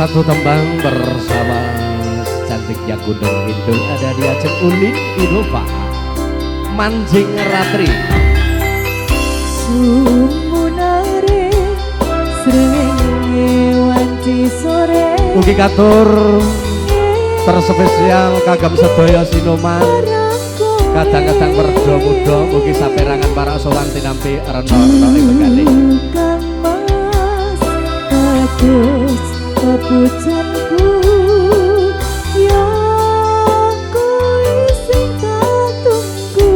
satu tembang bersama cantiknya Gunung Kidul ada di Aceh Ulin Innova Mancing Ratri Sumunare srenge wanci sore Ugi katur terspesial kagem sedaya Sinoman kadang-kadang merdo muda mugi saperangan para sowan tinampi rena-rena ing begali kados kepujanku ya kowe sing tak tunggu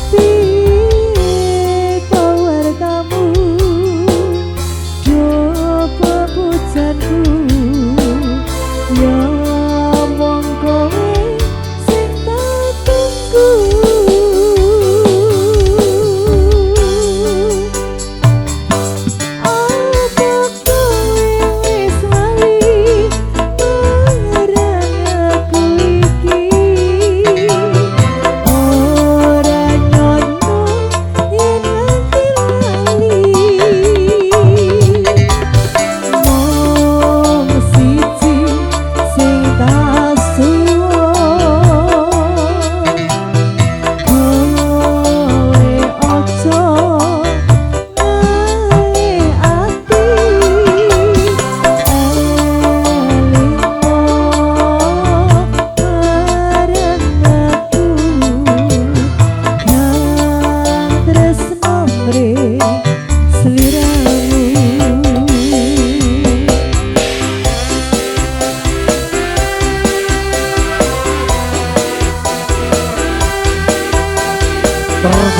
piye pawartamu yo kepujanku ya wong kowe sing tak tunggu.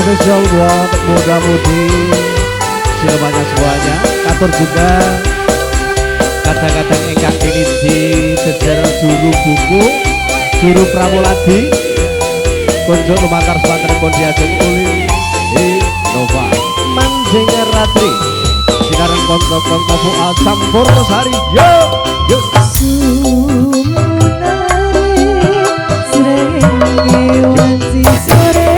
Spesial buat muda-mudi semuanya semuanya katur juga kadang-kadang ingkang diniji jejer juru buku juru pramuladi kunjuk lumantar semantar kondi Aceh Ulin Innova Mancing Ratri sekarang kontrol fual campur sari yo yo Sumunare srenge wanci sore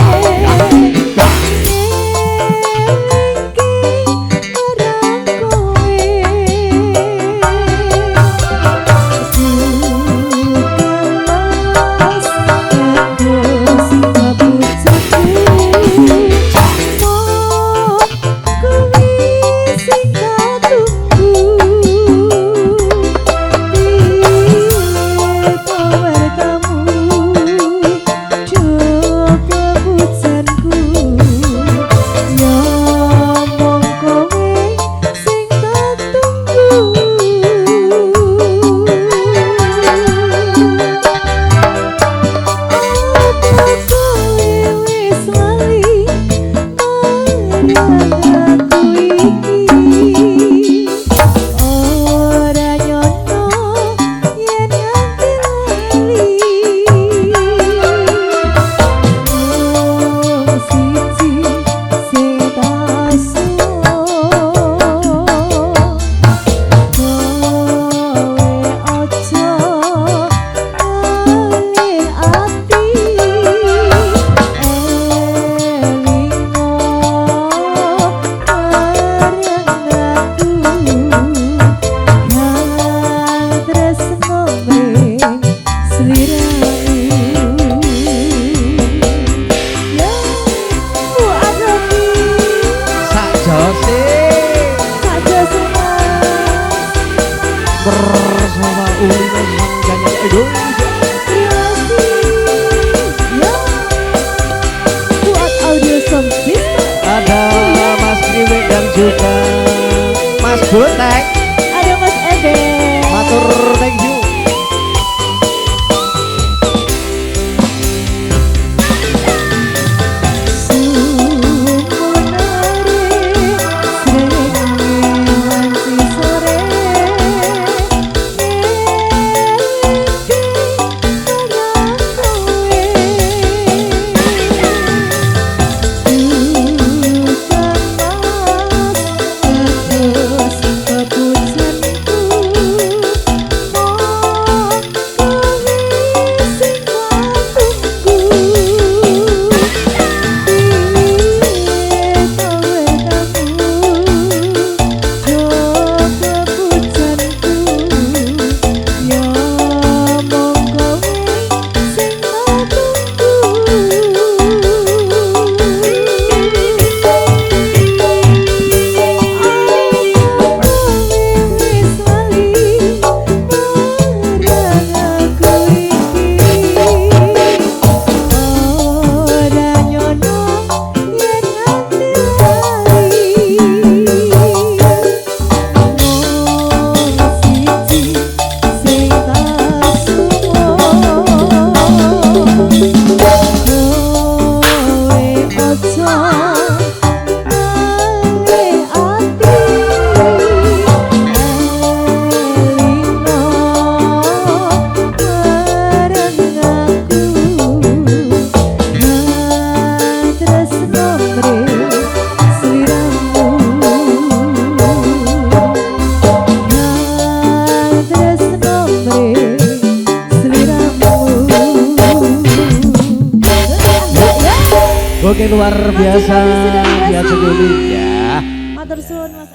Oke luar biasa Terima kasih sudah ya berhasil. segini ya. Matur suwun Mas